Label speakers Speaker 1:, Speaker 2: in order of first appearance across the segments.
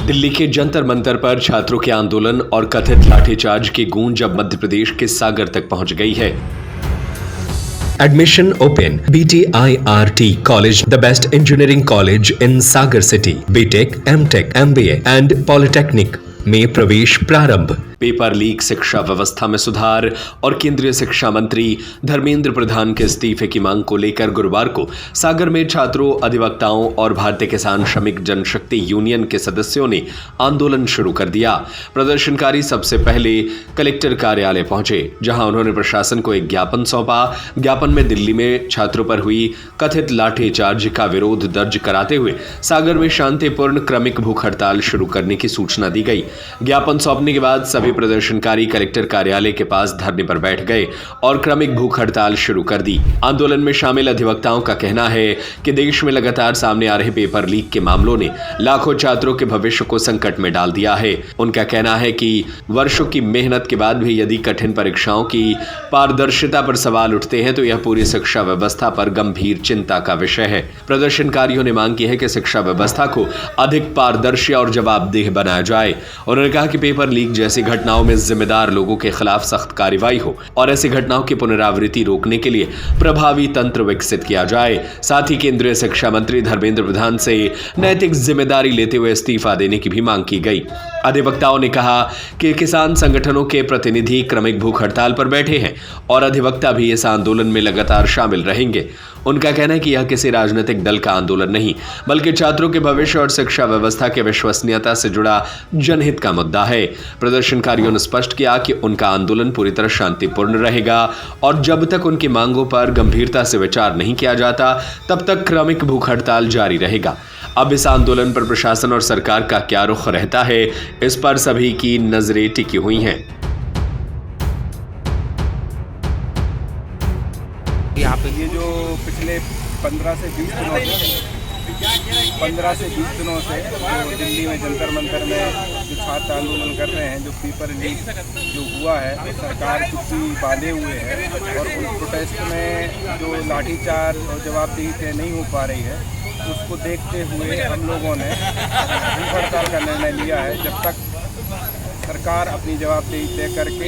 Speaker 1: दिल्ली के जंतर मंतर पर छात्रों के आंदोलन और कथित लाठीचार्ज की गूंज अब मध्य प्रदेश के सागर तक पहुंच गई है। Admission open. BTIRT College, the best engineering college in Sagar City. BTech, MTech, MBA and Polytechnic में प्रवेश प्रारंभ। पेपर लीक, शिक्षा व्यवस्था में सुधार और केंद्रीय शिक्षा मंत्री धर्मेंद्र प्रधान के इस्तीफे की मांग को लेकर गुरुवार को सागर में छात्रों, अधिवक्ताओं और भारतीय किसान श्रमिक जनशक्ति यूनियन के सदस्यों ने आंदोलन शुरू कर दिया। प्रदर्शनकारी सबसे पहले कलेक्टर कार्यालय पहुंचे, जहां उन्होंने प्रशासन को एक ज्ञापन सौंपा। ज्ञापन में दिल्ली में छात्रों पर हुई कथित लाठीचार्ज का विरोध दर्ज कराते हुए सागर में शांतिपूर्ण क्रमिक भूख हड़ताल शुरू करने की सूचना दी गई। ज्ञापन सौंपने के बाद सभी प्रदर्शनकारी कलेक्टर कार्यालय के पास धरने पर बैठ गए और क्रमिक भूख हड़ताल शुरू कर दी। आंदोलन में शामिल अधिवक्ताओं का कहना है कि देश में लगातार सामने आ रहे पेपर लीक के मामलों ने लाखों छात्रों के भविष्य को संकट में डाल दिया है। उनका कहना है कि वर्षों की मेहनत के बाद भी यदि कठिन परीक्षाओं की पारदर्शिता पर सवाल उठते हैं तो यह पूरी शिक्षा व्यवस्था पर गंभीर चिंता का विषय है। प्रदर्शनकारियों ने मांग की है कि शिक्षा व्यवस्था को अधिक पारदर्शी और जवाबदेह बनाया जाए। उन्होंने कहा कि पेपर लीक जैसी घटनाओं में जिम्मेदार लोगों के खिलाफ सख्त कार्रवाई हो और ऐसी घटनाओं की पुनरावृत्ति रोकने के लिए प्रभावी तंत्र विकसित किया जाए। साथ ही केंद्रीय शिक्षा मंत्री धर्मेंद्र प्रधान से नैतिक जिम्मेदारी लेते हुए इस्तीफा देने की भी मांग की गई। अधिवक्ताओं ने कहा कि किसान संगठनों के प्रतिनिधि क्रमिक भूख हड़ताल पर बैठे हैं और अधिवक्ता भी इस आंदोलन में लगातार शामिल रहेंगे। उनका कहना है कि यह किसी राजनीतिक दल का आंदोलन नहीं, बल्कि छात्रों के भविष्य और शिक्षा व्यवस्था के विश्वसनीयता से जुड़ा जनहित का मुद्दा है। प्रदर्शनकारियों ने स्पष्ट किया कि उनका आंदोलन पूरी तरह शांतिपूर्ण रहेगा और जब तक उनकी मांगों पर गंभीरता से विचार नहीं किया जाता तब तक क्रमिक भूख हड़ताल जारी रहेगा। अब इस आंदोलन पर प्रशासन और सरकार का क्या रुख रहता है, इस पर सभी की नजरें टिकी हुई हैं।
Speaker 2: यहाँ पे ये जो पिछले 15 से 20 दिनों से जो दिल्ली में जंतर मंतर में जो छात्र आंदोलन कर रहे हैं, जो पेपर लीक जो हुआ है, सरकार चुप्पी बांधे हुए है और उस प्रोटेस्ट में जो लाठीचार्ज और जवाबदेही तय नहीं हो पा रही है, उसको देखते हुए हम लोगों ने भूख हड़ताल का निर्णय लिया है। जब तक सरकार अपनी जवाबदेही तय करके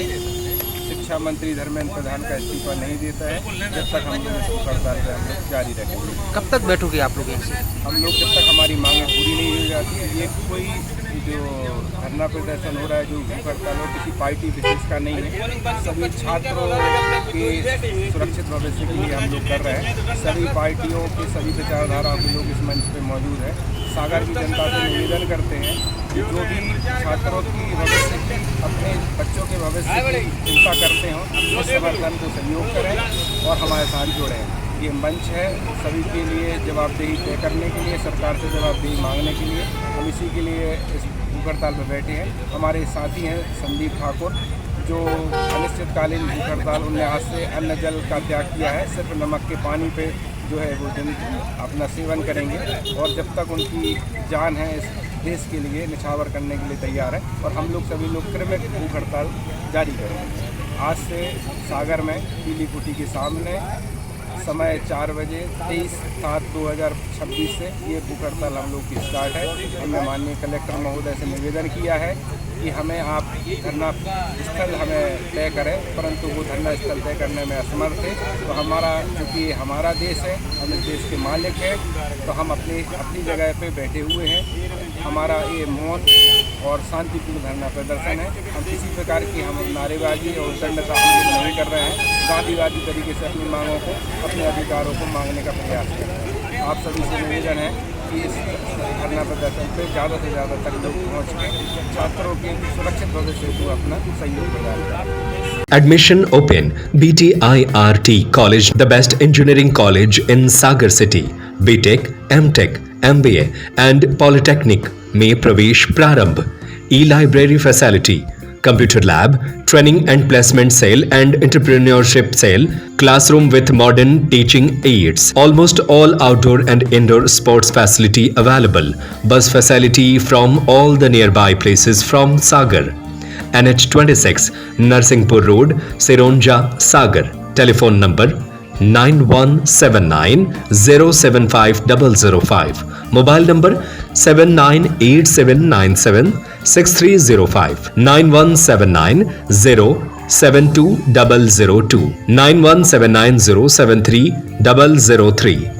Speaker 2: शिक्षा मंत्री धर्मेंद्र प्रधान का इस्तीफा नहीं देता है, जब तक हम लोग इस भूख हड़ताल पर हम लोग जारी रखेंगे।
Speaker 3: कब तक बैठोगे आप लोग यहाँ?
Speaker 2: हम लोग जब तक हमारी मांगें पूरी नहीं हो जाती। ये कोई जो धरना प्रदर्शन हो रहा है, जो भूख हड़ताल हो, किसी पार्टी विशेष का नहीं है। सभी छात्रों के सुरक्षित भविष्य के लिए हम लोग कर रहे हैं। सभी पार्टियों के, सभी विचारधाराओं के लोग इस मंच पर मौजूद हैं। सागर की जनता से निवेदन करते हैं कि जो भी छात्रों की भविष्य की, अपने बच्चों के भविष्य की चिंता करते हों, उस समर्थन को सहयोग करें और हमारे साथ जुड़ें। ये मंच है सभी के लिए जवाबदेही तय करने के लिए, सरकार से जवाबदेही मांगने के लिए। हम इसी के लिए इस भूख हड़ताल पर बैठे हैं। हमारे साथी हैं संदीप ठाकुर, जो अनिश्चितकालीन भूख हड़ताल, उन्होंने आज से अन्न जल का त्याग किया है, सिर्फ नमक के पानी पे जो है वो दिन अपना सेवन करेंगे और जब तक उनकी जान है इस देश के लिए निछावर करने के लिए तैयार है। और हम लोग सभी लोग क्रमिक भूख हड़ताल जारी करेंगे। आज से सागर में पीली कुटी के सामने समय 4 बजे 23/7/2026 से ये भूख हड़ताल हम लोग की स्टार्ट है। हमने माननीय कलेक्टर महोदय से निवेदन किया है कि हमें आप धरना स्थल हमें तय करें, परंतु वो धरना स्थल तय करने में असमर्थ है। तो हमारा, क्योंकि हमारा देश है, हम इस देश के मालिक हैं, तो हम अपनी जगह पे बैठे हुए हैं। हमारा ये मौन और शांतिपूर्ण धरना प्रदर्शन है। हम किसी प्रकार की हम नारेबाजी और दंड का नहीं कर रहे हैं। गांधीवादी तरीके से अपनी मांगों को, अपने अधिकारों को मांगने का प्रयास कर रहे हैं। आप सभी से निवेदन है कि इस धरना प्रदर्शन पे ज़्यादा से ज़्यादा तक लोग पहुँच के छात्रों के सुरक्षित भविष्य को अपना सहयोग प्रदान करें।
Speaker 1: Admission open. BTIRT College, the best engineering college in Sagar City. BTech, MTech, MBA and Polytechnic में प्रवेश प्रारंभ। E-library facility, computer lab, training and placement cell and entrepreneurship cell, classroom with modern teaching aids, almost all outdoor and indoor sports facility available, bus facility from all the nearby places from Sagar. NH26, Narsingpur Road, Sironja, Sagar. Telephone number 9179075005. Mobile number 7987976305 9179072002 9179073003